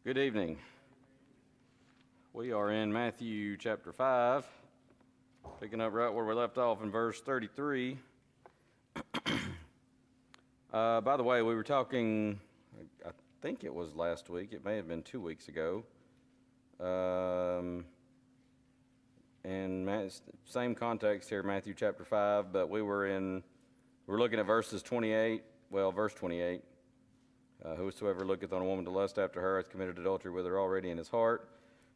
Good evening. We are in Matthew chapter 5, picking up right where we left off in verse 33. By the way, we were talking, I think it was last week, it may have been 2 weeks ago, and same context here, Matthew chapter 5, but we're looking at verse 28. Whosoever looketh on a woman to lust after her hath committed adultery with her already in his heart.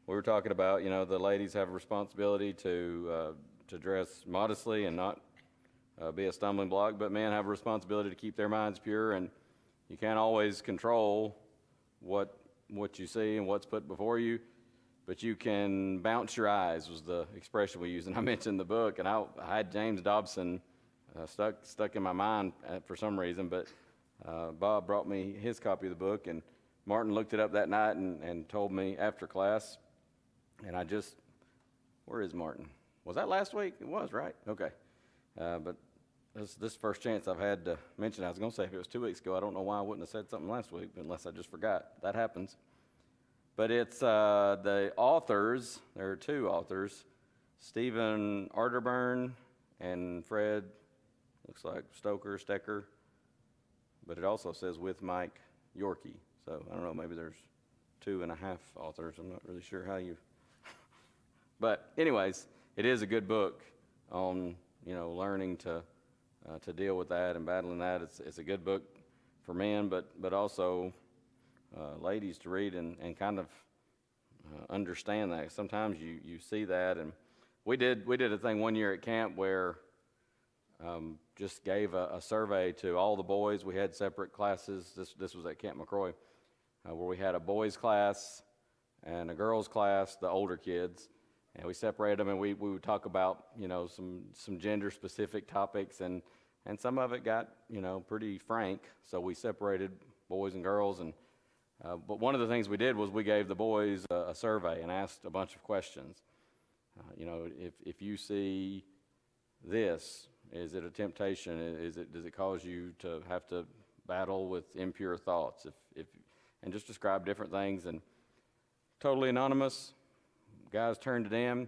We were talking about, the ladies have a responsibility to dress modestly and not be a stumbling block, but men have a responsibility to keep their minds pure, and you can't always control what you see and what's put before you, but you can bounce your eyes, was the expression we used, and I mentioned the book, and I had James Dobson stuck in my mind for some reason, but Bob brought me his copy of the book, and Martin looked it up that night and told me after class, and where is Martin? Was that last week? It was, right? Okay. But this first chance I've had to mention, I was going to say if it was 2 weeks ago, I don't know why I wouldn't have said something last week, unless I just forgot. That happens. But it's the authors, there are two authors, Stephen Arterburn and Fred, looks like Stecker. But it also says with Mike Yorkie. So I don't know, maybe there's 2.5 authors. I'm not really sure how you. But anyways, it is a good book on learning to deal with that and battling that. It's a good book for men, but also ladies to read and kind of understand that. Sometimes you see that, and we did a thing one year at camp where. Just gave a survey to all the boys. We had separate classes. This was at Camp McCroy, where we had a boys class and a girls class, the older kids, and we separated them, and we would talk about some gender specific topics, and some of it got pretty frank. So we separated boys and girls, and but one of the things we did was we gave the boys a survey and asked a bunch of questions. If you see this. Is it a temptation? Does it cause you to have to battle with impure thoughts? And just describe different things. And totally anonymous, guys turned it in,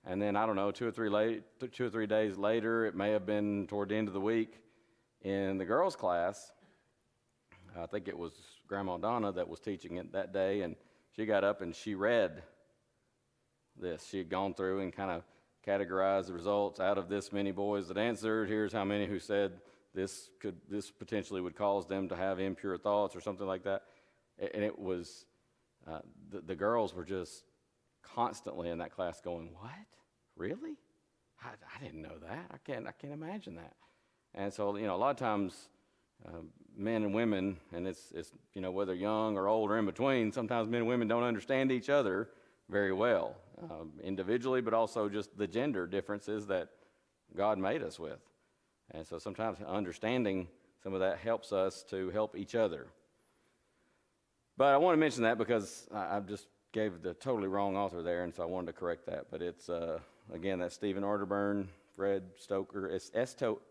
and then I don't know, 2 or 3 days later, it may have been toward the end of the week, in the girls' class, I think it was Grandma Donna that was teaching it that day, and she got up and she read this. She had gone through and kind of categorize the results. Out of this many boys that answered, here's how many who said this potentially would cause them to have impure thoughts or something like that. And it was the girls were just constantly in that class going, "What? Really? I didn't know that. I can't imagine that." And so a lot of times men and women, and it's whether young or old or in between, sometimes men and women don't understand each other very well. Individually, but also just the gender differences that God made us with. And so sometimes understanding some of that helps us to help each other. But I want to mention that because I just gave the totally wrong author there, and so I wanted to correct that. But it's, again, that's Stephen Arterburn, Fred Stoker. It's Stoeker.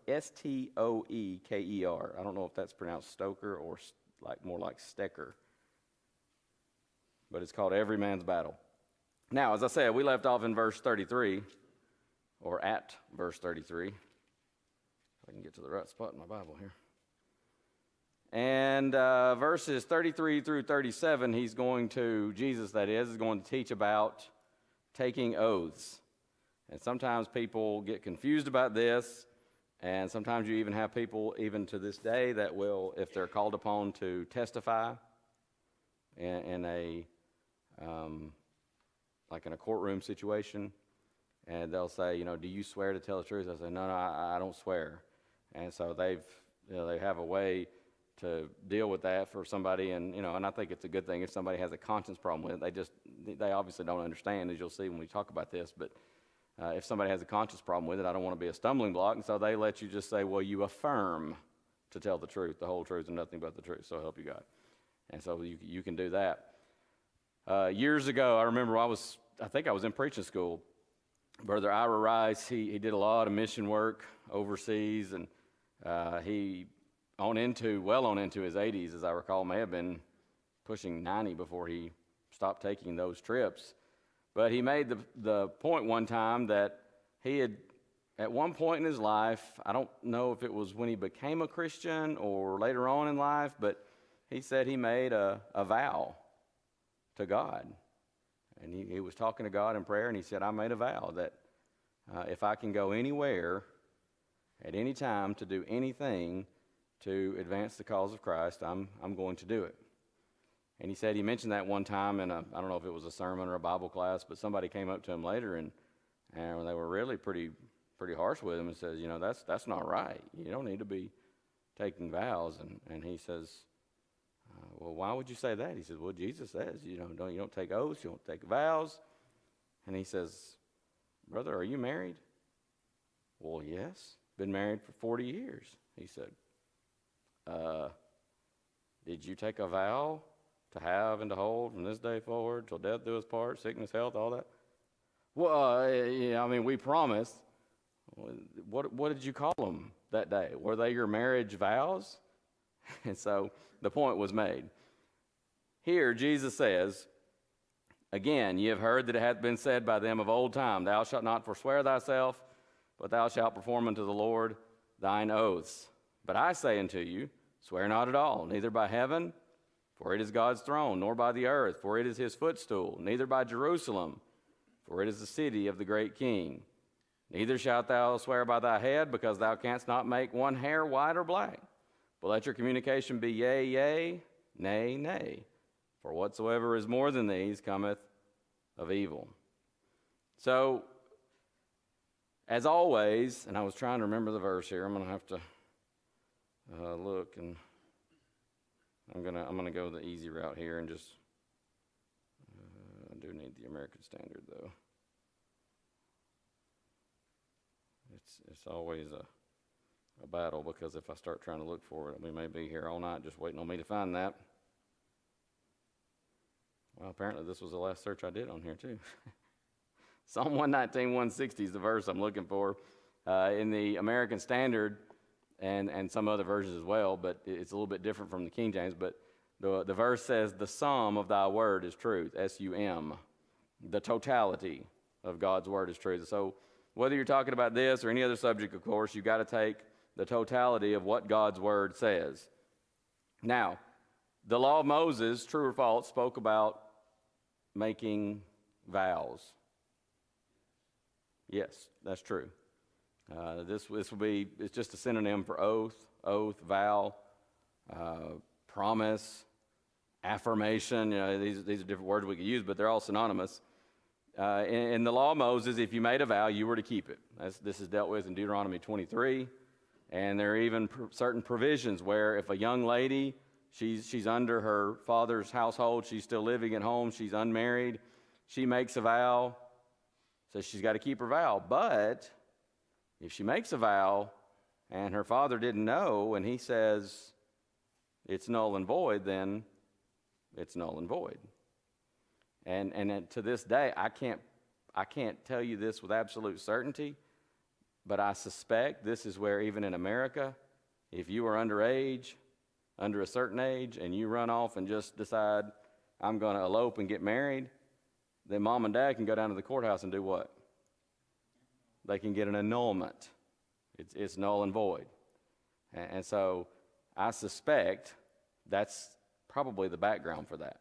I don't know if that's pronounced Stoker or more like Stecker. But it's called Every Man's Battle. Now, as I said, we left off in verse 33, or at verse 33. If I can get to the right spot in my Bible here. And verses 33 through 37, Jesus is going to teach about taking oaths. And sometimes people get confused about this, and sometimes you even have people, even to this day, that will, if they're called upon to testify in a like in a courtroom situation, and they'll say, do you swear to tell the truth? I say, no, I don't swear. And so they have a way to deal with that for somebody, and I think it's a good thing if somebody has a conscience problem with it. They obviously don't understand, as you'll see when we talk about this, but if somebody has a conscience problem with it, I don't want to be a stumbling block, and so they let you just say, well, you affirm to tell the truth, the whole truth, and nothing but the truth, so help you God. And so you can do that. Years ago, I remember I think I was in preaching school. Brother Ira Rice, he did a lot of mission work overseas, and he well on into his 80s, as I recall, may have been pushing 90 before he stop taking those trips. But he made the point one time that he had, at one point in his life, I don't know if it was when he became a Christian or later on in life, but he said he made a vow to God. And he was talking to God in prayer, and he said, I made a vow that if I can go anywhere at any time to do anything to advance the cause of Christ, I'm going to do it. And he said he mentioned that one time in I don't know if it was a sermon or a Bible class, but somebody came up to him later and they were really pretty harsh with him and says, that's not right. You don't need to be taking vows. And he says, well, why would you say that? He says, well, Jesus says, you don't take oaths, you don't take vows. And he says, brother, are you married? Well, yes, been married for 40 years. He said, did you take a vow to have and to hold from this day forward till death do us part, sickness, health, all that? Well, we promised. What did you call them that day? Were they your marriage vows? And so the point was made. Here, Jesus says, again, ye have heard that it hath been said by them of old time, thou shalt not forswear thyself, but thou shalt perform unto the Lord thine oaths. But I say unto you, swear not at all, neither by heaven, for it is God's throne, nor by the earth, for it is his footstool, neither by Jerusalem, for it is the city of the great King. Neither shalt thou swear by thy head, because thou canst not make one hair white or black. But let your communication be yea, yea, nay, nay. For whatsoever is more than these cometh of evil. So, as always, and I was trying to remember the verse here. I'm going to have to look, and I'm gonna go the easy route here and just. I do need the American Standard though. It's always a battle, because if I start trying to look for it, we may be here all night just waiting on me to find that. Well, apparently this was the last search I did on here too. Psalm 119, 160 is the verse I'm looking for in the American Standard and some other versions as well, but it's a little bit different from the King James. But the verse says, the sum of thy word is truth, S-U-M. The totality of God's word is truth. So whether you're talking about this or any other subject, of course, you've got to take the totality of what God's word says. Now, the law of Moses, true or false, spoke about making vows. Yes, that's true. This will be, it's just a synonym for oath, vow, promise, affirmation. These are different words we could use, but they're all synonymous. In the law of Moses, if you made a vow, you were to keep it. This is dealt with in Deuteronomy 23. And there are even certain provisions where if a young lady, she's under her father's household, she's still living at home, she's unmarried, she makes a vow, so she's got to keep her vow. But if she makes a vow and her father didn't know and he says it's null and void, then it's null and void. And to this day, I can't tell you this with absolute certainty, but I suspect this is where even in America, if you are underage, under a certain age, and you run off and just decide, I'm going to elope and get married, then mom and dad can go down to the courthouse and do what? They can get an annulment. It's null and void. And so I suspect that's probably the background for that.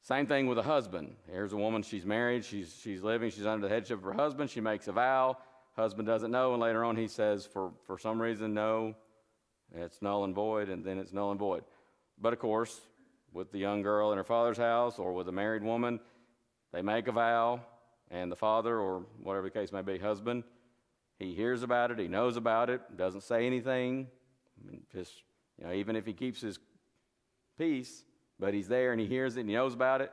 Same thing with a husband. Here's a woman, she's married, she's living, she's under the headship of her husband, she makes a vow, husband doesn't know, and later on he says, for some reason, no, it's null and void, and then it's null and void. But of course, with the young girl in her father's house or with a married woman, they make a vow, and the father, or whatever the case may be, husband, he hears about it, he knows about it, doesn't say anything, just, even if he keeps his peace, but he's there and he hears it and he knows about it,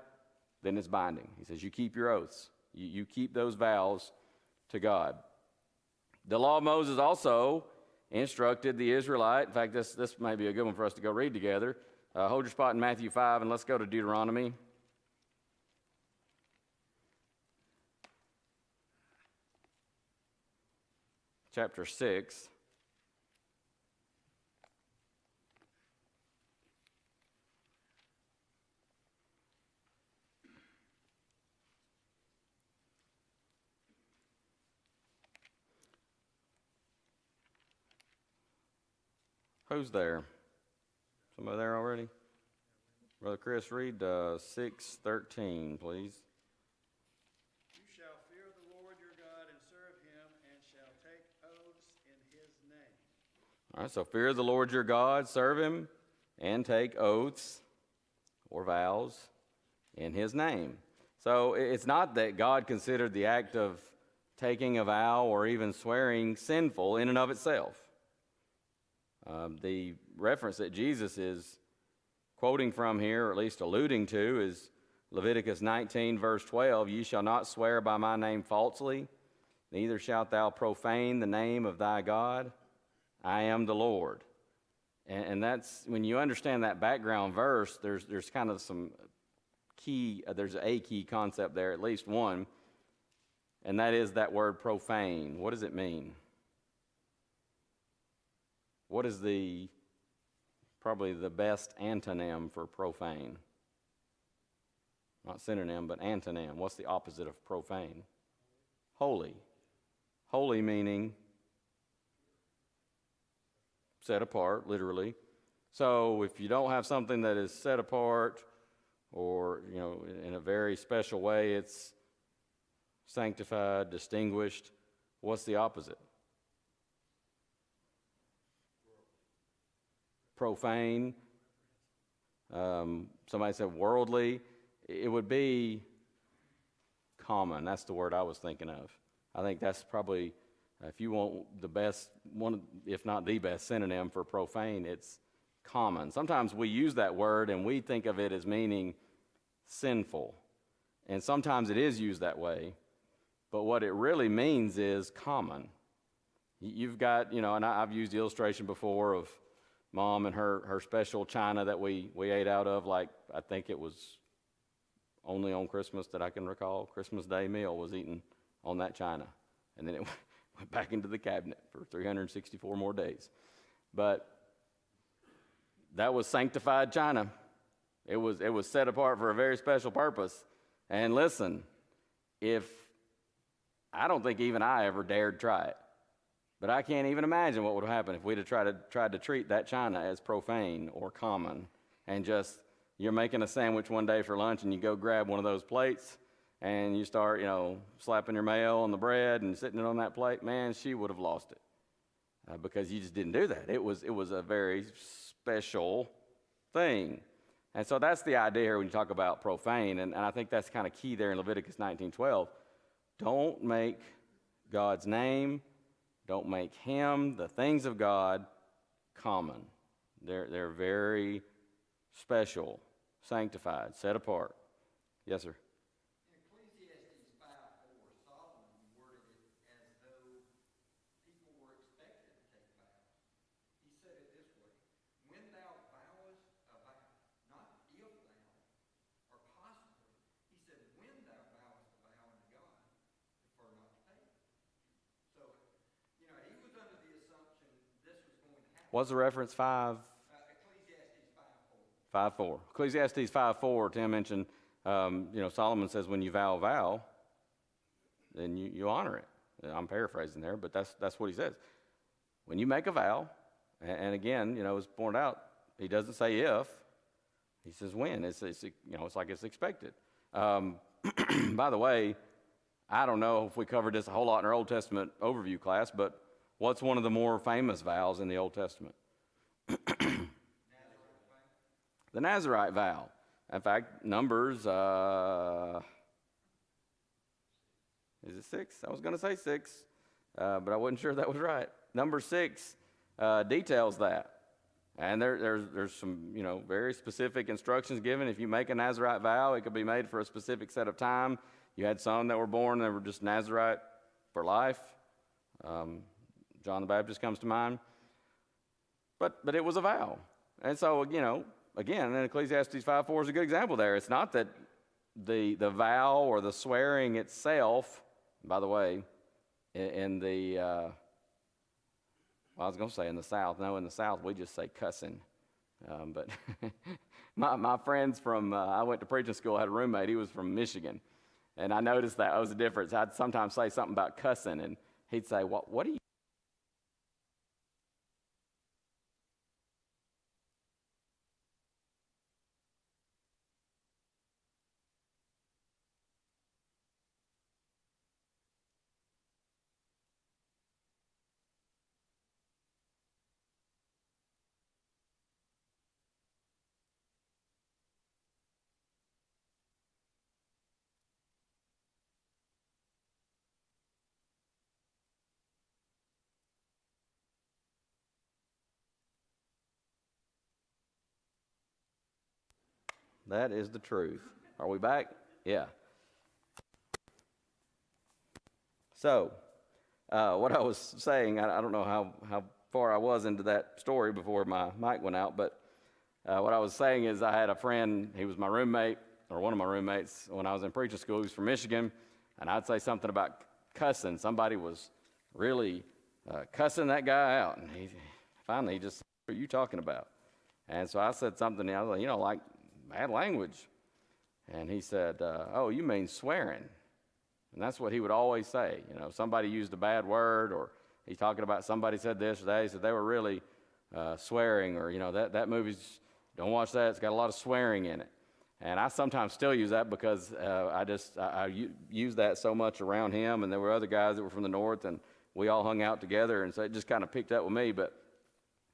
then it's binding. He says, you keep your oaths. You keep those vows to God. The law of Moses also instructed the Israelite. In fact, this may be a good one for us to go read together. Hold your spot in Matthew 5, and let's go to Deuteronomy. Chapter 6. Who's there? Somebody there already? Brother Chris, read 6:13, please. You shall fear the Lord your God and serve him, and shall take oaths in his name. All right, so fear the Lord your God, serve him, and take oaths or vows in his name. So it's not that God considered the act of taking a vow or even swearing sinful in and of itself. The reference that Jesus is quoting from here, or at least alluding to, is Leviticus 19, verse 12. You shall not swear by my name falsely, neither shalt thou profane the name of thy God. I am the Lord. And that's, when you understand that background verse, there's kind of some key, there's a key concept there, at least one, and that is that word profane. What does it mean? What is probably the best antonym for profane? Not synonym, but antonym. What's the opposite of profane? Holy. Holy meaning set apart, literally. So if you don't have something that is set apart, or, in a very special way, it's sanctified, distinguished, what's the opposite? Profane. Somebody said worldly. It would be common. That's the word I was thinking of. I think that's probably, if you want the best, one, if not the best synonym for profane, it's common. Sometimes we use that word and we think of it as meaning sinful. And sometimes it is used that way. But what it really means is common. You've got, and I've used the illustration before of Mom and her special china that we ate out of, like I think it was only on Christmas that I can recall. Christmas Day meal was eaten on that china. And then it went back into the cabinet for 364 more days. But that was sanctified china. It was set apart for a very special purpose. And listen, I don't think even I ever dared try it. But I can't even imagine what would have happened if we'd have tried to treat that china as profane or common. And just, you're making a sandwich one day for lunch and you go grab one of those plates and you start, slapping your mayo on the bread and sitting it on that plate. Man, she would have lost it because you just didn't do that. It was a very special thing. And so that's the idea here when you talk about profane. And I think that's kind of key there in Leviticus 19:12. Don't make God's name, don't make him, the things of God, common. They're very special, sanctified, set apart. Yes, sir. In Ecclesiastes 5:4, Solomon worded it as though people were expected to take vows. He said it this way: when thou vowest a vow, not if thou, or possibly, he said, when thou vowest a vow unto God, prefer not to take it. So, he was under the assumption this was going to happen. What's the reference? 5? Ecclesiastes 5:4. 5:4. Ecclesiastes 5:4, Tim mentioned, Solomon says when you vow a vow, then you honor it. I'm paraphrasing there, but that's what he says. When you make a vow, and again, it's pointed out, he doesn't say if, he says when. It's like it's expected. By the way, I don't know if we covered this a whole lot in our Old Testament overview class, but what's one of the more famous vows in the Old Testament? The Nazarite vow. In fact, Numbers, is it 6? I was going to say 6, but I wasn't sure that was right. Number 6 details that. And there's some, very specific instructions given. If you make a Nazarite vow, it could be made for a specific set of time. You had some that were born that were just Nazarite for life. John the Baptist comes to mind. But it was a vow. And so, again, in Ecclesiastes 5:4 is a good example there. It's not that the vow or the swearing itself, by the way, in the, I was going to say in the South. No, in the South we just say cussing. But my friends from, I went to preaching school, I had a roommate, he was from Michigan. And I noticed that was the difference. I'd sometimes say something about cussing, and he'd say, what do you That is the truth. Are we back? Yeah. So, what I was saying, I don't know how far I was into that story before my mic went out, but what I was saying is I had a friend, he was my roommate, or one of my roommates, when I was in preaching school. He was from Michigan, and I'd say something about cussing. Somebody was really cussing that guy out, and finally he just said, "What are you talking about?" And so I said something, I was like, like bad language. And he said, "Oh, you mean swearing?" And that's what he would always say. Somebody used a bad word, or he's talking about somebody said this or that. He said they were really swearing, or, that movie's, don't watch that. It's got a lot of swearing in it. And I sometimes still use that because I use that so much around him, and there were other guys that were from the north, and we all hung out together, and so it just kind of picked up with me. But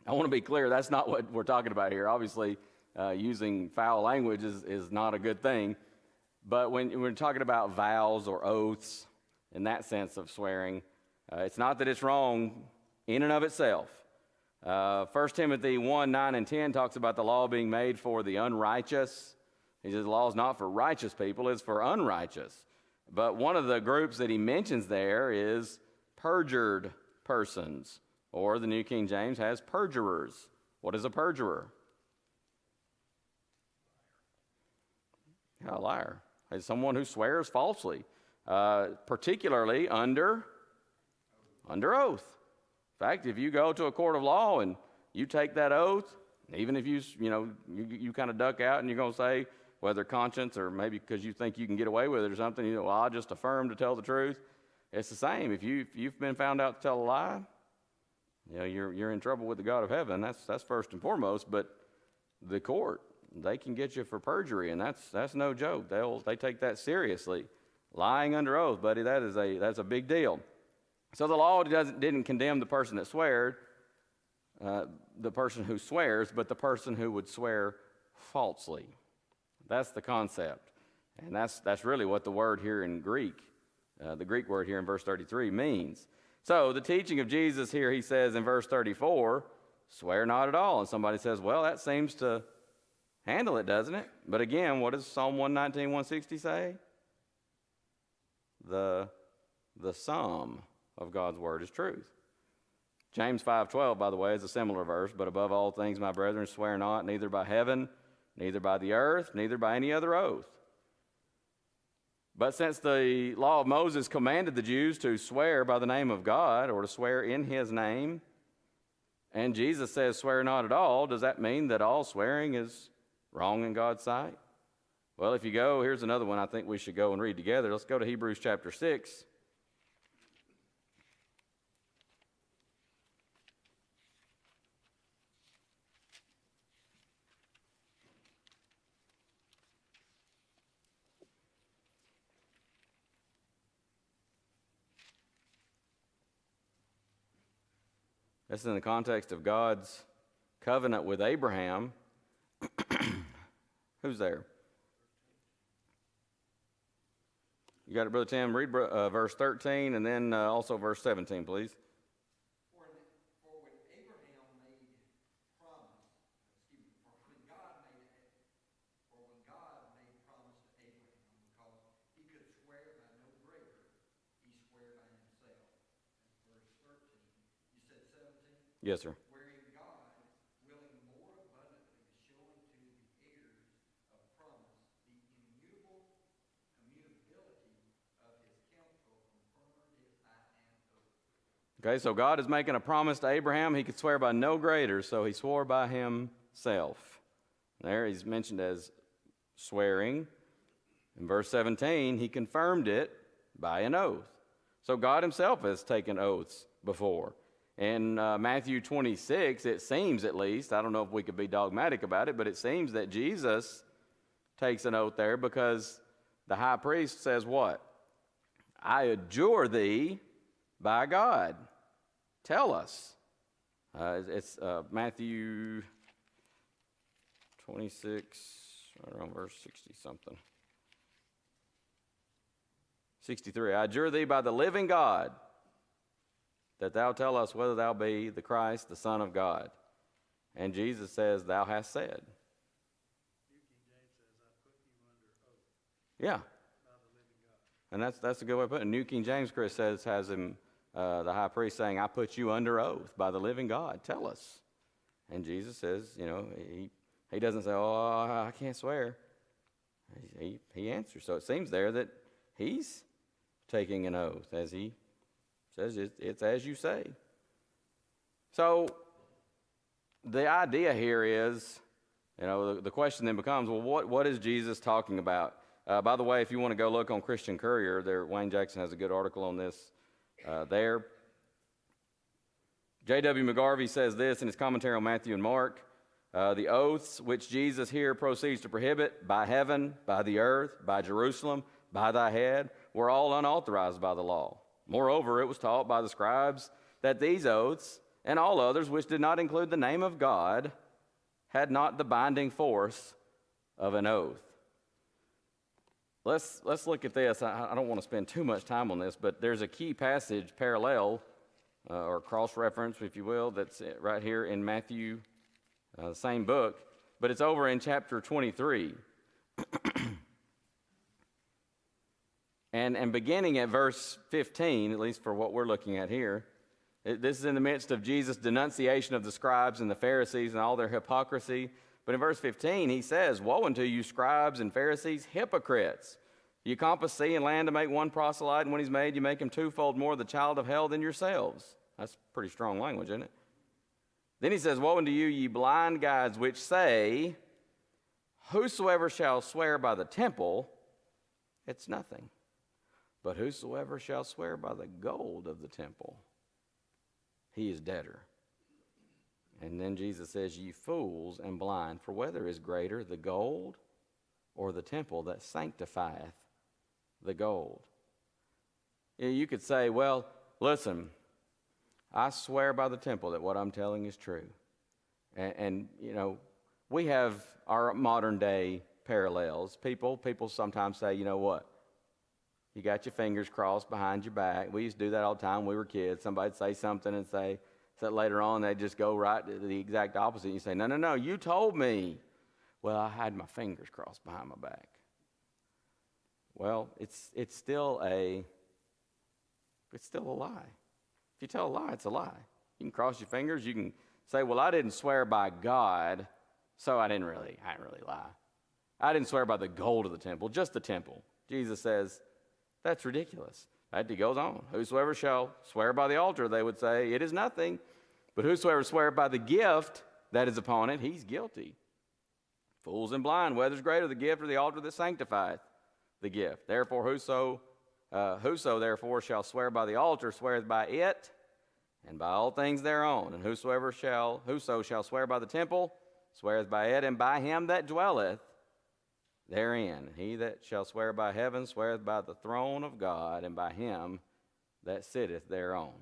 I want to be clear, that's not what we're talking about here. Obviously, using foul language is not a good thing. But when we're talking about vows or oaths, in that sense of swearing, it's not that it's wrong in and of itself. 1 Timothy 1, 9 and 10 talks about the law being made for the unrighteous. He says the law is not for righteous people, it's for unrighteous. But one of the groups that he mentions there is perjured persons, or the New King James has perjurers. What is a perjurer? A liar. It's someone who swears falsely, particularly under oath. In fact, if you go to a court of law and you take that oath, even if you kind of duck out and you're going to say, whether conscience or maybe because you think you can get away with it or something, well, I'll just affirm to tell the truth. It's the same. If you've been found out to tell a lie, you're in trouble with the God of heaven. That's first and foremost. But the court, they can get you for perjury, and that's no joke. They take that seriously. Lying under oath, buddy, that's a big deal. So the law didn't condemn the person that sweared, the person who swears, but the person who would swear falsely. That's the concept, and that's really what the word here in Greek, the Greek word here in verse 33 means. So the teaching of Jesus here, he says in verse 34, swear not at all. And somebody says, well, that seems to handle it, doesn't it? But again, what does Psalm 119, 160 say? The sum of God's word is truth. James 5:12, by the way, is a similar verse. But above all things, my brethren, swear not, neither by heaven, neither by the earth, neither by any other oath. But since the law of Moses commanded the Jews to swear by the name of God, or to swear in his name, and Jesus says swear not at all, does that mean that all swearing is wrong in God's sight? Well, if you go, here's another one I think we should go and read together. Let's go to Hebrews chapter 6. This is in the context of God's covenant with Abraham. Who's there? You got it, Brother Tim? Read verse 13 and then also verse 17, please. For when Abraham made promise, when God made promise to Abraham, because he could swear by no greater, he swore by himself. That's verse 13. You said 17? Yes, sir. Wherein God, willing more abundantly to show unto the heirs of promise the immutability of his counsel, confirmed it by an oath. Okay, so God is making a promise to Abraham. He could swear by no greater, so he swore by himself. There he's mentioned as swearing. In verse 17, he confirmed it by an oath. So God himself has taken oaths before. In Matthew 26, it seems at least, I don't know if we could be dogmatic about it, but it seems that Jesus takes an oath there because the high priest says what? I adjure thee by God. Tell us. It's Matthew 26, right around verse 60-something. 63, I adjure thee by the living God, that thou tell us whether thou be the Christ, the Son of God. And Jesus says, thou hast said. New King James says, I Yeah. And that's a good way to put it. New King James, Chris says, has him, the high priest saying, I put you under oath by the living God. Tell us. And Jesus says, he doesn't say, oh, I can't swear. He answers. So it seems there that he's taking an oath, as he says, it's as you say. So the idea here is, the question then becomes, well, what is Jesus talking about? By the way, if you want to go look on Christian Courier, Wayne Jackson has a good article on this there. J.W. McGarvey says this in his commentary on Matthew and Mark. The oaths which Jesus here proceeds to prohibit by heaven, by the earth, by Jerusalem, by thy head, were all unauthorized by the law. Moreover, it was taught by the scribes that these oaths and all others which did not include the name of God had not the binding force of an oath. Let's look at this. I don't want to spend too much time on this, but there's a key passage parallel or cross-reference, if you will, that's right here in Matthew, the same book, but it's over in chapter 23. And beginning at verse 15, at least for what we're looking at here, this is in the midst of Jesus' denunciation of the scribes and the Pharisees and all their hypocrisy. But in verse 15, he says, woe unto you, scribes and Pharisees, hypocrites! You compass sea and land to make one proselyte, and when he's made, you make him twofold more the child of hell than yourselves. That's pretty strong language, isn't it? Then he says, woe unto you, ye blind guides, which say, whosoever shall swear by the temple, it's nothing. But whosoever shall swear by the gold of the temple, he is debtor. And then Jesus says, ye fools and blind, for whether is greater, the gold or the temple that sanctifieth the gold? You could say, well, listen, I swear by the temple that what I'm telling is true. And we have our modern day parallels. People sometimes say, you know what? You got your fingers crossed behind your back. We used to do that all the time when we were kids. Somebody'd say something and say that later on they'd just go right to the exact opposite. You say, no, you told me. Well, I had my fingers crossed behind my back. Well, it's still a lie. If you tell a lie, it's a lie. You can cross your fingers. You can say, well, I didn't swear by God, so I didn't really lie. I didn't swear by the gold of the temple, just the temple. Jesus says, that's ridiculous. He goes on. Whosoever shall swear by the altar, they would say, it is nothing. But whosoever sweareth by the gift that is upon it, he's guilty. Fools and blind, whether is greater, the gift or the altar that sanctifieth the gift? Therefore, whoso therefore shall swear by the altar, sweareth by it, and by all things thereon. And whoso shall swear by the temple, sweareth by it, and by him that dwelleth therein. He that shall swear by heaven sweareth by the throne of God, and by him that sitteth thereon.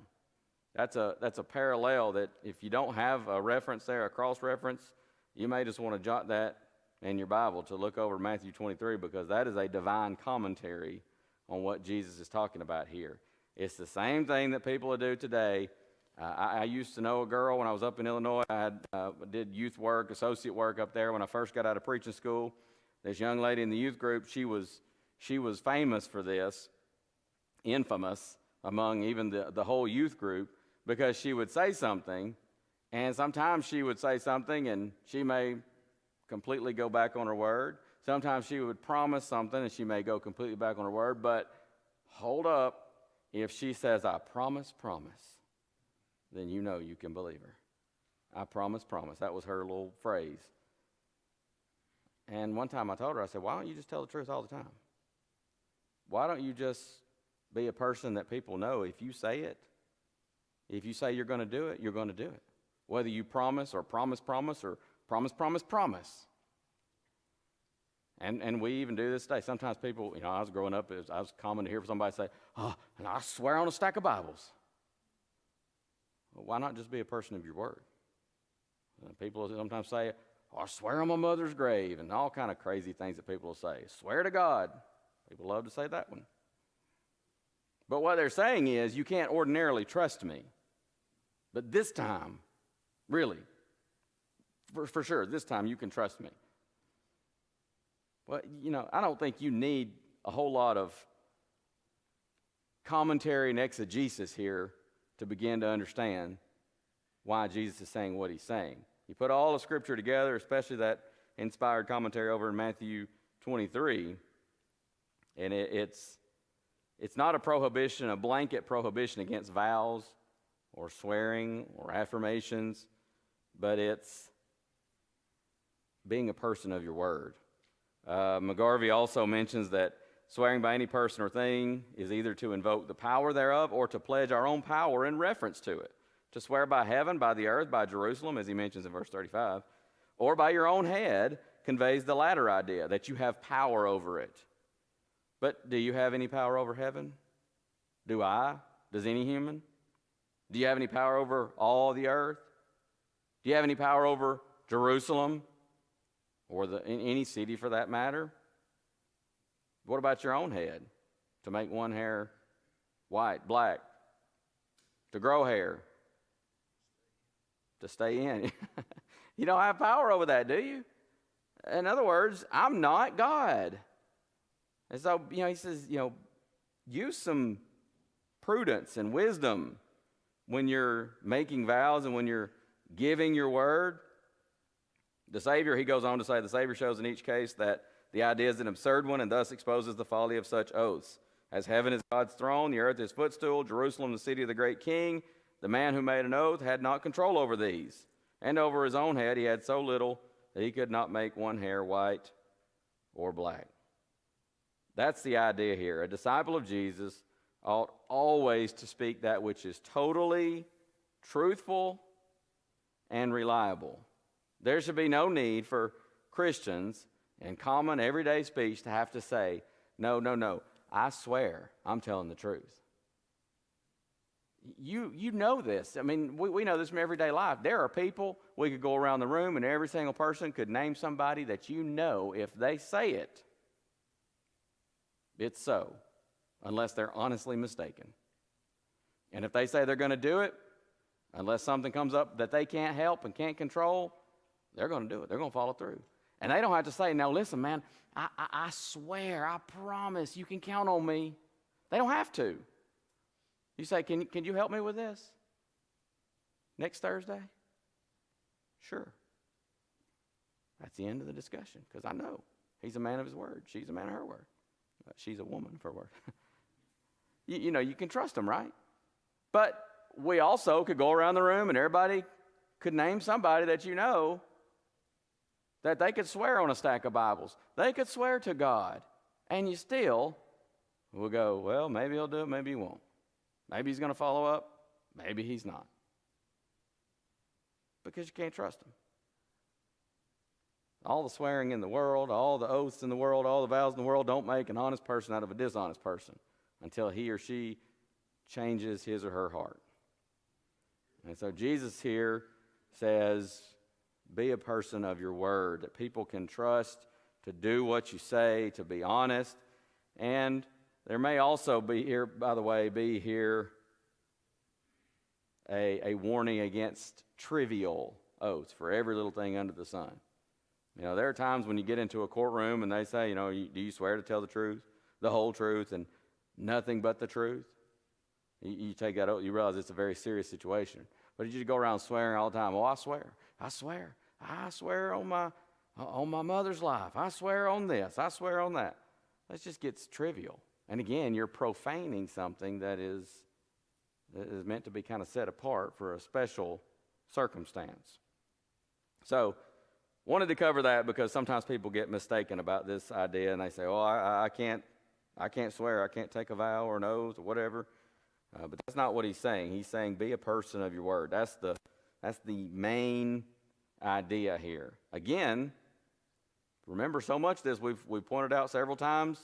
That's a parallel that if you don't have a reference there, a cross-reference, you may just want to jot that in your Bible to look over Matthew 23, because that is a divine commentary on what Jesus is talking about here. It's the same thing that people do today. I used to know a girl when I was up in Illinois. I did youth work, associate work up there when I first got out of preaching school. This young lady in the youth group, she was famous for this, infamous among even the whole youth group, because she would say something, and sometimes she would say something and she may completely go back on her word. Sometimes she would promise something and she may go completely back on her word, but hold up, if she says, I promise, then you know you can believe her. I promise. That was her little phrase. And one time I told her, I said, why don't you just tell the truth all the time? Why don't you just be a person that people know if you say it, if you say you're going to do it, you're going to do it. Whether you promise or promise or promise. And we even do this today. Sometimes people, I was growing up, I was common to hear somebody say, oh, and I swear on a stack of Bibles. Well, why not just be a person of your word? People sometimes say, I swear on my mother's grave, and all kind of crazy things that people will say. Swear to God. People love to say that one. But what they're saying is, you can't ordinarily trust me. But this time, really, for sure, this time you can trust me. Well, I don't think you need a whole lot of commentary and exegesis here to begin to understand why Jesus is saying what he's saying. You put all the Scripture together, especially that inspired commentary over in Matthew 23, and it's not a prohibition, a blanket prohibition against vows or swearing or affirmations, but it's being a person of your word. McGarvey also mentions that swearing by any person or thing is either to invoke the power thereof or to pledge our own power in reference to it. To swear by heaven, by the earth, by Jerusalem, as he mentions in verse 35, or by your own head conveys the latter idea, that you have power over it. But do you have any power over heaven? Do I? Does any human? Do you have any power over all the earth? Do you have any power over Jerusalem or in any city for that matter? What about your own head? To make one hair white, black, to grow hair, to stay in. You don't have power over that, do you? In other words, I'm not God. And so, he says, use some prudence and wisdom when you're making vows and when you're giving your word. The Savior, he goes on to say, the Savior shows in each case that the idea is an absurd one and thus exposes the folly of such oaths. As heaven is God's throne, the earth his footstool, Jerusalem the city of the great king, the man who made an oath had not control over these. And over his own head he had so little that he could not make one hair white or black. That's the idea here. A disciple of Jesus ought always to speak that which is totally truthful and reliable. There should be no need for Christians in common everyday speech to have to say, no, I swear I'm telling the truth. You know this. I mean, we know this from everyday life. There are people, we could go around the room and every single person could name somebody that if they say it, it's so, unless they're honestly mistaken. And if they say they're going to do it, unless something comes up that they can't help and can't control, they're going to do it. They're going to follow through. And they don't have to say, now listen, man, I swear, I promise, you can count on me. They don't have to. You say, can you help me with this next Thursday? Sure. That's the end of the discussion, because I know he's a man of his word. She's a man of her word. She's a woman of her word. You can trust him, right? But we also could go around the room and everybody could name somebody that that they could swear on a stack of Bibles. They could swear to God. And you still will go, well, maybe he'll do it, maybe he won't. Maybe he's going to follow up, maybe he's not. Because you can't trust him. All the swearing in the world, all the oaths in the world, all the vows in the world don't make an honest person out of a dishonest person until he or she changes his or her heart. And so Jesus here says, be a person of your word, that people can trust to do what you say, to be honest. And there may also be here, by the way, a warning against trivial oaths for every little thing under the sun. There are times when you get into a courtroom and they say, do you swear to tell the truth, the whole truth, and nothing but the truth? You take that oath, you realize it's a very serious situation. But you just go around swearing all the time. Oh, I swear on my mother's life. I swear on this. I swear on that. That just gets trivial. And again, you're profaning something that is meant to be kind of set apart for a special circumstance. So, wanted to cover that because sometimes people get mistaken about this idea and they say, I can't swear, I can't take a vow or an oath or whatever. But that's not what he's saying. He's saying be a person of your word. That's the main idea here. Again, remember so much of this we've pointed out several times.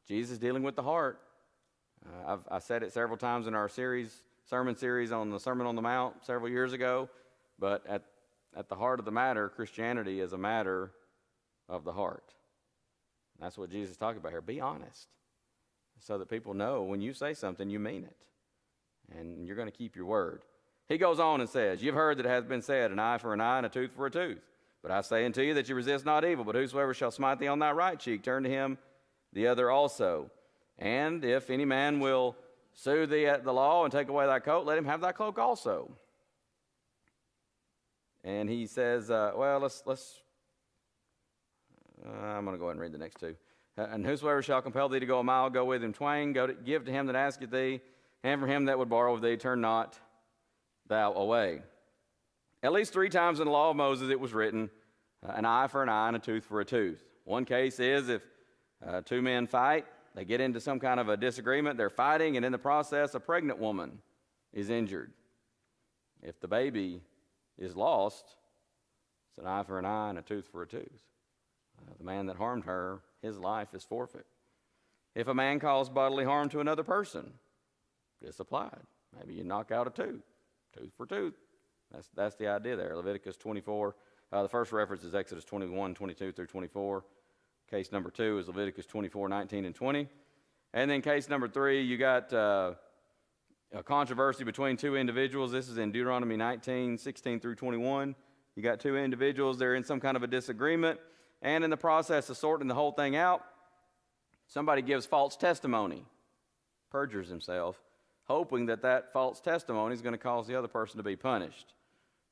Jesus dealing with the heart. I said it several times in our sermon series on the Sermon on the Mount several years ago. But at the heart of the matter, Christianity is a matter of the heart. And that's what Jesus is talking about here. Be honest, so that people know when you say something, you mean it. And you're going to keep your word. He goes on and says, you've heard that it has been said, an eye for an eye and a tooth for a tooth. But I say unto you that you resist not evil, but whosoever shall smite thee on thy right cheek, turn to him the other also. And if any man will sue thee at the law and take away thy coat, let him have thy cloak also. And he says, I'm going to go ahead and read the next two. And whosoever shall compel thee to go a mile, go with him twain. Give to him that asketh thee, and for him that would borrow of thee, turn not thou away. At least 3 times in the law of Moses it was written, an eye for an eye and a tooth for a tooth. One case is if 2 men fight, they get into some kind of a disagreement, they're fighting, and in the process a pregnant woman is injured. If the baby is lost, it's an eye for an eye and a tooth for a tooth. The man that harmed her, his life is forfeit. If a man caused bodily harm to another person, disapplied. Maybe you knock out a tooth for tooth. That's the idea there. Leviticus 24. The first reference is Exodus 21, 22 through 24. Case number 2 is Leviticus 24, 19 and 20. And then case number 3, you got a controversy between 2 individuals. This is in Deuteronomy 19, 16 through 21. You got 2 individuals. They're in some kind of a disagreement. And in the process of sorting the whole thing out, somebody gives false testimony, perjures himself, hoping that that false testimony is going to cause the other person to be punished.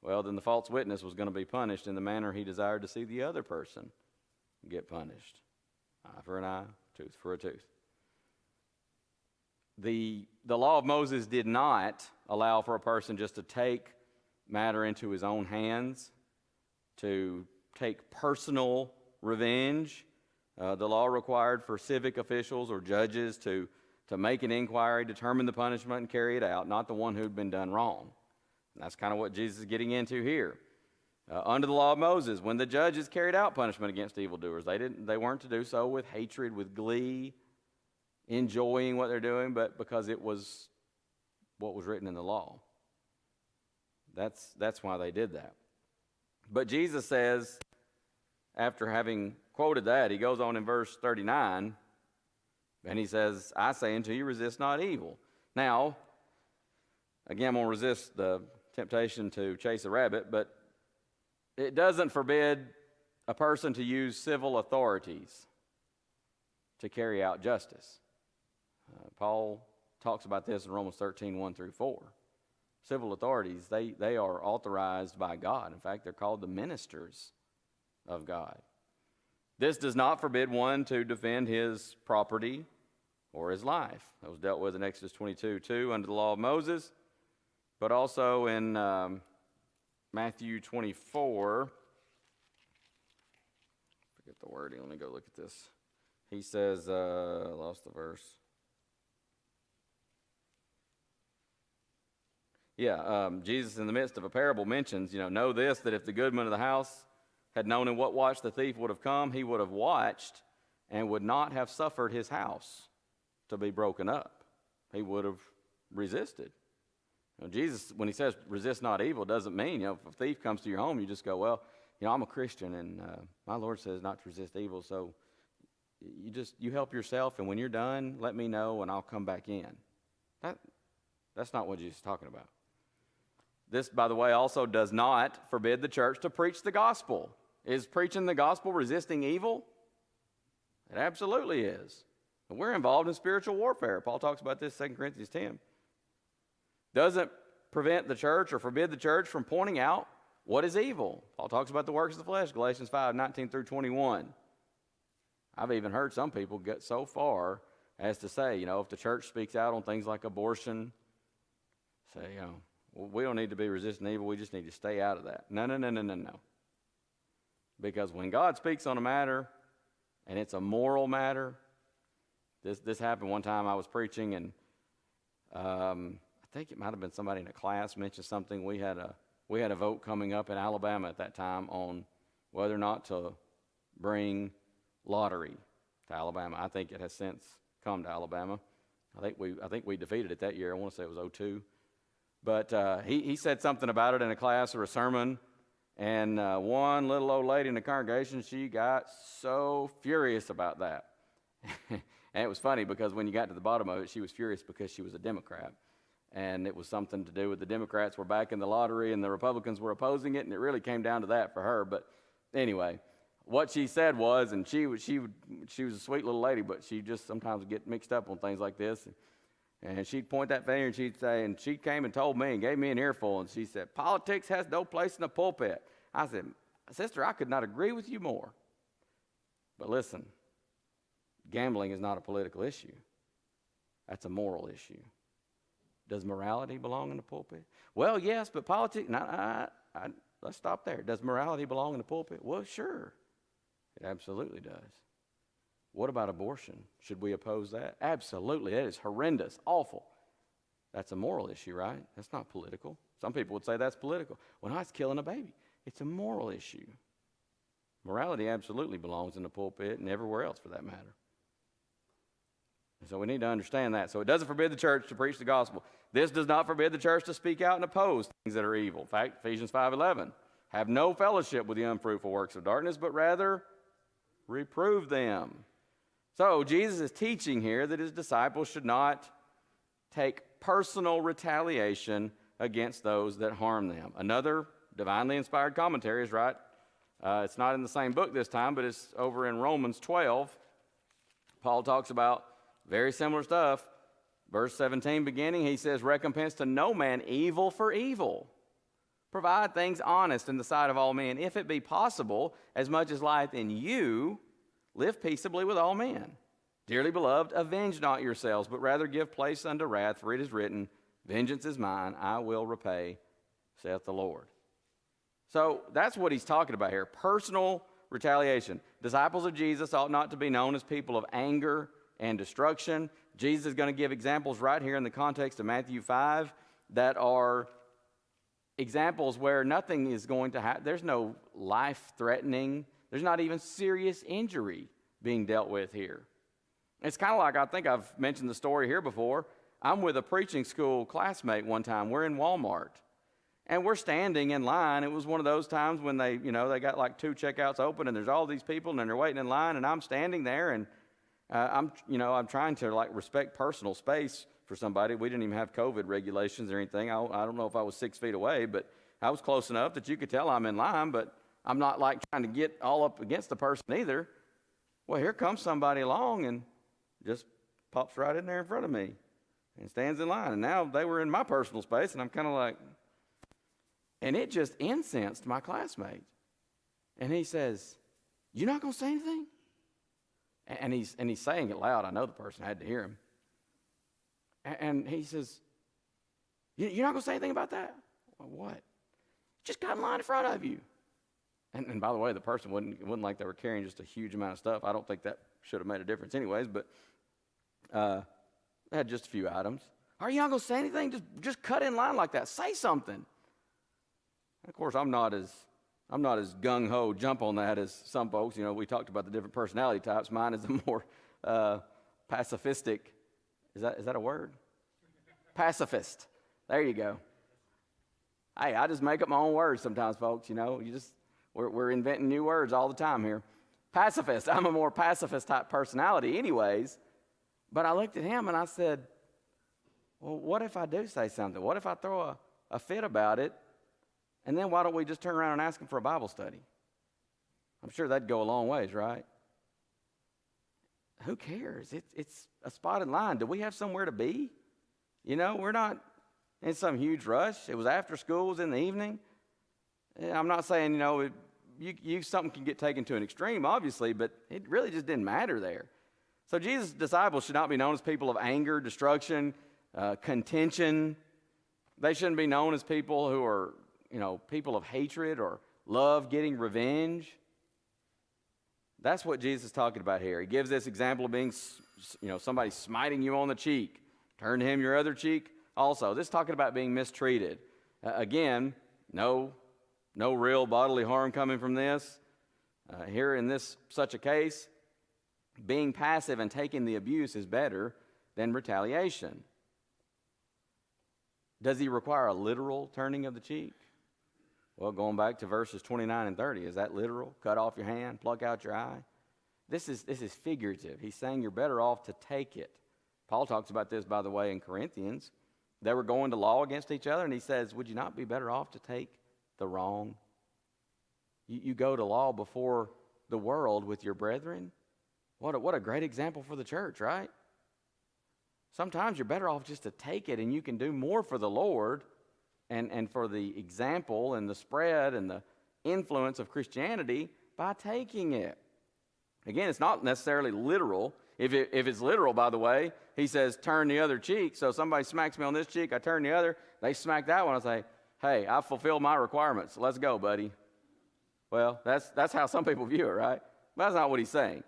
Well, then the false witness was going to be punished in the manner he desired to see the other person get punished. Eye for an eye, tooth for a tooth. The law of Moses did not allow for a person just to take matter into his own hands, to take personal revenge. The law required for civic officials or judges to make an inquiry, determine the punishment, and carry it out, not the one who'd been done wrong. And that's kind of what Jesus is getting into here. Under the law of Moses, when the judges carried out punishment against evildoers, they weren't to do so with hatred, with glee, enjoying what they're doing, but because it was what was written in the law. That's why they did that. But Jesus says, after having quoted that, he goes on in verse 39, and he says, I say unto you, resist not evil. Now, again, I'm going to resist the temptation to chase a rabbit, but it doesn't forbid a person to use civil authorities to carry out justice. Paul talks about this in Romans 13, 1 through 4. Civil authorities, they are authorized by God. In fact, they're called the ministers of God. This does not forbid one to defend his property or his life. That was dealt with in Exodus 22, 2 under the law of Moses, but also in Matthew 24. Forget the wording. Let me go look at this. He says, I lost the verse. Jesus in the midst of a parable mentions, know this, that if the goodman of the house had known in what watch the thief would have come, he would have watched and would not have suffered his house to be broken up. He would have resisted. Jesus, when he says resist not evil, doesn't mean, if a thief comes to your home, you just go, well, I'm a Christian and my Lord says not to resist evil, so you help yourself, and when you're done, let me know and I'll come back in. That's not what Jesus is talking about. This, by the way, also does not forbid the church to preach the gospel. Is preaching the gospel resisting evil? It absolutely is. And we're involved in spiritual warfare. Paul talks about this in 2 Corinthians 10. Doesn't prevent the church or forbid the church from pointing out what is evil. Paul talks about the works of the flesh, Galatians 5, 19 through 21. I've even heard some people get so far as to say, if the church speaks out on things like abortion, say, we don't need to be resisting evil, we just need to stay out of that. No. Because when God speaks on a matter, and it's a moral matter, this happened one time I was preaching, and I think it might have been somebody in a class mentioned something. We had a vote coming up in Alabama at that time on whether or not to bring lottery to Alabama. I think it has since come to Alabama. I think we defeated it that year. I want to say it was 2002. But he said something about it in a class or a sermon, and one little old lady in the congregation, she got so furious about that. And it was funny because when you got to the bottom of it, she was furious because she was a Democrat. And it was something to do with the Democrats were backing the lottery and the Republicans were opposing it, and it really came down to that for her. But anyway, what she said was, and she was a sweet little lady, but she just sometimes would get mixed up on things like this. And she'd point that finger and she'd say, and she came and told me and gave me an earful, and she said, politics has no place in the pulpit. I said, sister, I could not agree with you more. But listen, gambling is not a political issue. That's a moral issue. Does morality belong in the pulpit? Well, yes, but politics, let's stop there. Does morality belong in the pulpit? Well, sure. It absolutely does. What about abortion? Should we oppose that? Absolutely. That is horrendous, awful. That's a moral issue, right? That's not political. Some people would say that's political. Well, no, it's killing a baby. It's a moral issue. Morality absolutely belongs in the pulpit and everywhere else for that matter. And so we need to understand that. So it doesn't forbid the church to preach the gospel. This does not forbid the church to speak out and oppose things that are evil. In fact, Ephesians 5:11, have no fellowship with the unfruitful works of darkness, but rather reprove them. So Jesus is teaching here that his disciples should not take personal retaliation against those that harm them. Another divinely inspired commentary is right. It's not in the same book this time, but it's over in Romans 12. Paul talks about very similar stuff. Verse 17 beginning, he says, recompense to no man evil for evil. Provide things honest in the sight of all men. If it be possible, as much as lieth in you, live peaceably with all men. Dearly beloved, avenge not yourselves, but rather give place unto wrath, for it is written, vengeance is mine, I will repay, saith the Lord. So that's what he's talking about here, personal retaliation. Disciples of Jesus ought not to be known as people of anger and destruction. Jesus is going to give examples right here in the context of Matthew 5 that are examples where nothing is going to happen. There's no life-threatening, there's not even serious injury being dealt with here. It's kind of like, I think I've mentioned the story here before. I'm with a preaching school classmate one time. We're in Walmart. And we're standing in line. It was one of those times when they got like 2 checkouts open and there's all these people and they're waiting in line, and I'm standing there and I'm trying to like respect personal space for somebody. We didn't even have COVID regulations or anything. I don't know if I was 6 feet away, but I was close enough that you could tell I'm in line, but I'm not like trying to get all up against the person either. Well, here comes somebody along and just pops right in there in front of me and stands in line. And now they were in my personal space, and I'm kind of like, and it just incensed my classmate. And he says, "You not going to say anything?" And he's saying it loud. I know the person had to hear him. And he says, "You're not going to say anything about that?" Well, what? Just got in line in front of you. And by the way, the person wasn't like they were carrying just a huge amount of stuff. I don't think that should have made a difference anyways, but they had just a few items. Are you not going to say anything? Just cut in line like that. Say something. And of course, I'm not as gung-ho jump on that as some folks. You know, we talked about the different personality types. Mine is a more pacifistic. Is that a word? Pacifist. There you go. Hey, I just make up my own words sometimes, folks. You know, we're inventing new words all the time here. Pacifist. I'm a more pacifist type personality anyways. But I looked at him and I said, well, what if I do say something? What if I throw a fit about it? And then why don't we just turn around and ask him for a Bible study? I'm sure that'd go a long ways, right? Who cares? It's a spotted line. Do we have somewhere to be? You know, we're not in some huge rush. It was after school, it was in the evening. I'm not saying, you know, something can get taken to an extreme, obviously, but it really just didn't matter there. So Jesus' disciples should not be known as people of anger, destruction, contention. They shouldn't be known as people who are, you know, people of hatred or love getting revenge. That's what Jesus is talking about here. He gives this example of being, you know, somebody smiting you on the cheek. Turn to him your other cheek also. This is talking about being mistreated. Again, no real bodily harm coming from this. Here in such a case, being passive and taking the abuse is better than retaliation. Does he require a literal turning of the cheek? Well, going back to verses 29 and 30, is that literal? Cut off your hand, pluck out your eye? This is figurative. He's saying you're better off to take it. Paul talks about this, by the way, in Corinthians. They were going to law against each other, and he says, would you not be better off to take the wrong? You go to law before the world with your brethren. What a great example for the church, right? Sometimes you're better off just to take it, and you can do more for the Lord and for the example and the spread and the influence of Christianity by taking it. Again, it's not necessarily literal. If it's literal, by the way, he says, turn the other cheek. So somebody smacks me on this cheek, I turn the other. They smack that one. I say, hey, I fulfilled my requirements. Let's go, buddy. Well, that's how some people view it, right? But that's not what he's saying.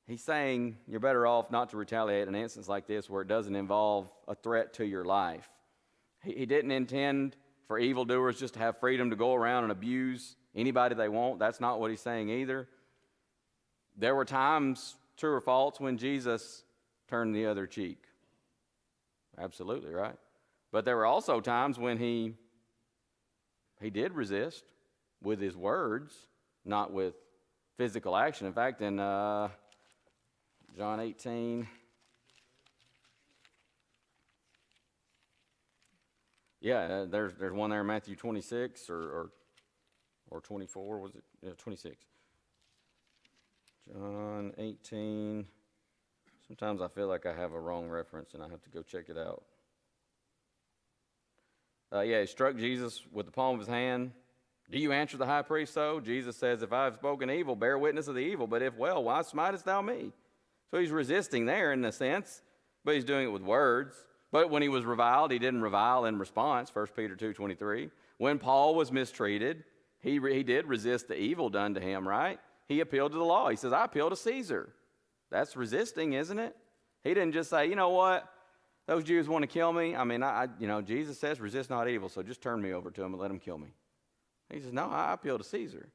He's saying you're better off not to retaliate in an instance like this where it doesn't involve a threat to your life. He didn't intend for evildoers just to have freedom to go around and abuse anybody they want. That's not what he's saying either. There were times, true or false, when Jesus turned the other cheek. Absolutely, right? But there were also times when he did resist with his words, not with physical action. In fact, in John 18, there's one there in Matthew 26 or 24, was it? Yeah, 26. John 18. Sometimes I feel like I have a wrong reference and I have to go check it out. He struck Jesus with the palm of his hand. Do you answer the high priest so? Jesus says, if I have spoken evil, bear witness of the evil, but if well, why smitest thou me? So he's resisting there in a sense, but he's doing it with words. But when he was reviled, he didn't revile in response, 1 Peter 2:23. When Paul was mistreated, he did resist the evil done to him, right? He appealed to the law. He says, I appeal to Caesar. That's resisting, isn't it? He didn't just say, you know what, those Jews want to kill me. I mean, Jesus says, resist not evil, so just turn me over to them and let them kill me. He says, no, I appeal to Caesar.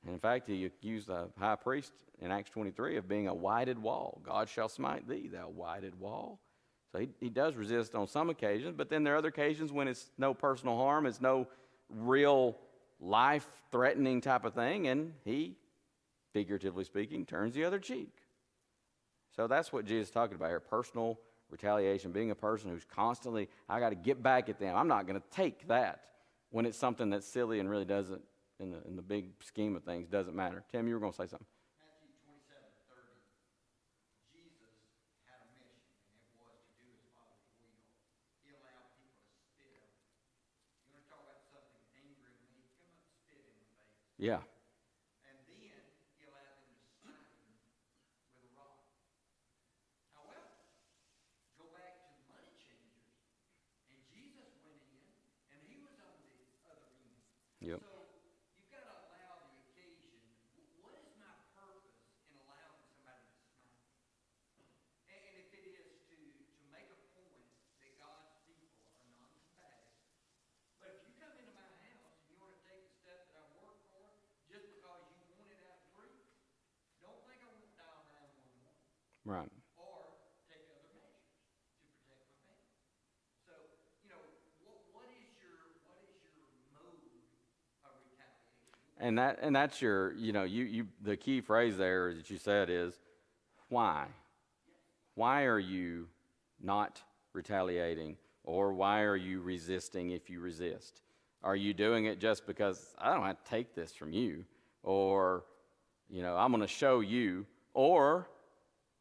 And in fact, he accused the high priest in Acts 23 of being a whited wall. God shall smite thee, thou whited wall. So he does resist on some occasions, but then there are other occasions when it's no personal harm, it's no real life-threatening type of thing, and he, figuratively speaking, turns the other cheek. So that's what Jesus is talking about here, personal retaliation, being a person who's constantly, I got to get back at them. I'm not going to take that when it's something that's silly and really doesn't, in the big scheme of things, doesn't matter. Tim, you were going to say something. Matthew 27:30. Jesus had a mission, and it was to do his Father's will. He allowed people to spit on him. You want to talk about something angering me? Come up and spit in my face. Yeah. And then he allowed them to smite him with a rod. However, go back to the money changers, and Jesus went in, and he was on the other end. Yep. So you've got to allow the occasion. What is my purpose in allowing somebody to smite me? And if it is to make a point that God's people are non-combative, but if you come into my house and you want to take the stuff that I work for just because you want it out of free, don't think I won't dial 911 Right. or take other measures to protect my family. So, what is your mode of retaliation? And that's your, you the key phrase there that you said is, why? Why are you not retaliating? Or why are you resisting if you resist? Are you doing it just because I don't have to take this from you? Or, I'm going to show you? Or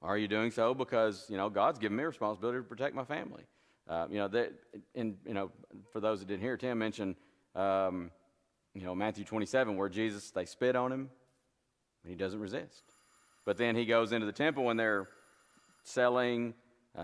are you doing so because, God's given me a responsibility to protect my family? For those that didn't hear, Tim mentioned, Matthew 27, where they spit on him, and he doesn't resist. But then he goes into the temple when they're selling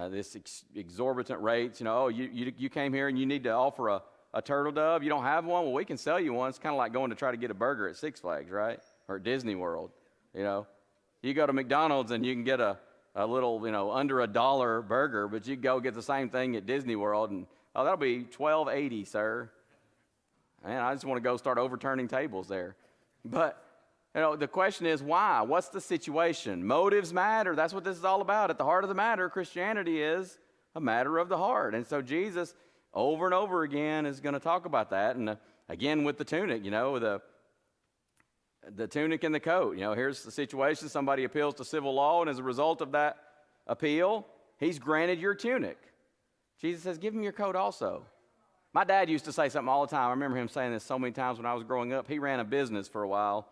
this exorbitant rates. You came here and you need to offer a turtle dove. You don't have one? Well, we can sell you one. It's kind of like going to try to get a burger at Six Flags, right? Or at Disney World. You go to McDonald's and you can get a little, under $1 burger, but you go get the same thing at Disney World, and that'll be $12.80, sir. Man, I just want to go start overturning tables there. But, the question is why? What's the situation? Motives matter. That's what this is all about. At the heart of the matter, Christianity is a matter of the heart. And so Jesus, over and over again, is going to talk about that. And again, with the tunic, the tunic and the coat. Here's the situation. Somebody appeals to civil law, and as a result of that appeal, he's granted your tunic. Jesus says, give him your coat also. My dad used to say something all the time. I remember him saying this so many times when I was growing up. He ran a business for a while,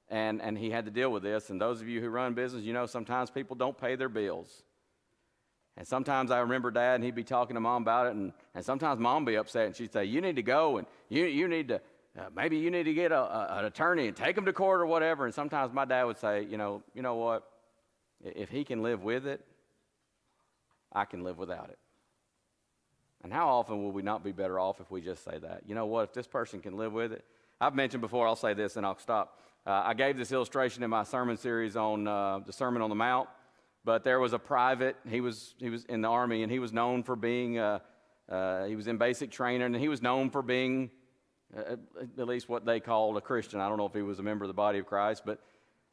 and he had to deal with this. And those of you who run business, you know sometimes people don't pay their bills. And sometimes I remember Dad, and he'd be talking to Mom about it, and sometimes Mom would be upset, and she'd say, you need to go, and you need to, maybe you need to get an attorney and take him to court or whatever. And sometimes my dad would say, you know what? If he can live with it, I can live without it. And how often will we not be better off if we just say that? You know what? If this person can live with it. I've mentioned before, I'll say this and I'll stop. I gave this illustration in my sermon series on the Sermon on the Mount, but there was a private. He was in the Army, and he was known for being, he was in basic training, and he was known for being at least what they called a Christian. I don't know if he was a member of the body of Christ, but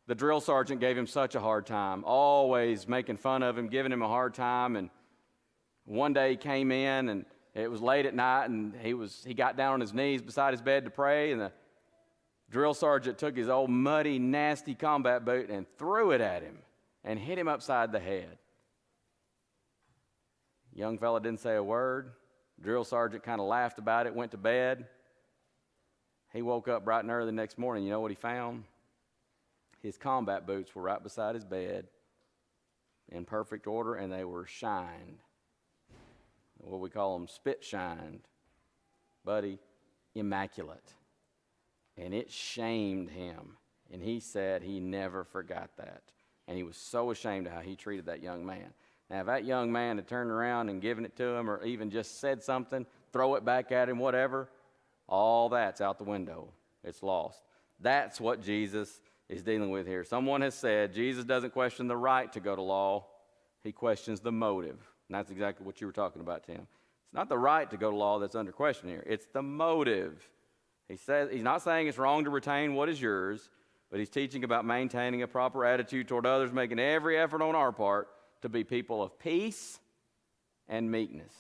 the drill sergeant gave him such a hard time, always making fun of him, giving him a hard time. And one day he came in, and it was late at night, and he got down on his knees beside his bed to pray, and the drill sergeant took his old muddy, nasty combat boot and threw it at him and hit him upside the head. Young fella didn't say a word. Drill sergeant kind of laughed about it, went to bed. He woke up bright and early the next morning. You know what he found? His combat boots were right beside his bed in perfect order, and they were shined. What we call them, spit shined. Buddy, immaculate. And it shamed him. And he said he never forgot that. And he was so ashamed of how he treated that young man. Now, if that young man had turned around and given it to him, or even just said something, throw it back at him, whatever, all that's out the window. It's lost. That's what Jesus is dealing with here. Someone has said Jesus doesn't question the right to go to law. He questions the motive. And that's exactly what you were talking about, Tim. It's not the right to go to law that's under question here. It's the motive. He says he's not saying it's wrong to retain what is yours, but he's teaching about maintaining a proper attitude toward others, making every effort on our part to be people of peace and meekness.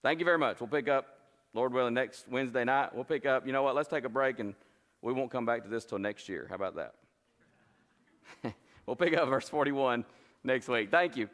Thank you very much. We'll pick up, Lord willing, next Wednesday night. We'll pick up, you know what, let's take a break, and we won't come back to this till next year. How about that? We'll pick up verse 41 next week. Thank you.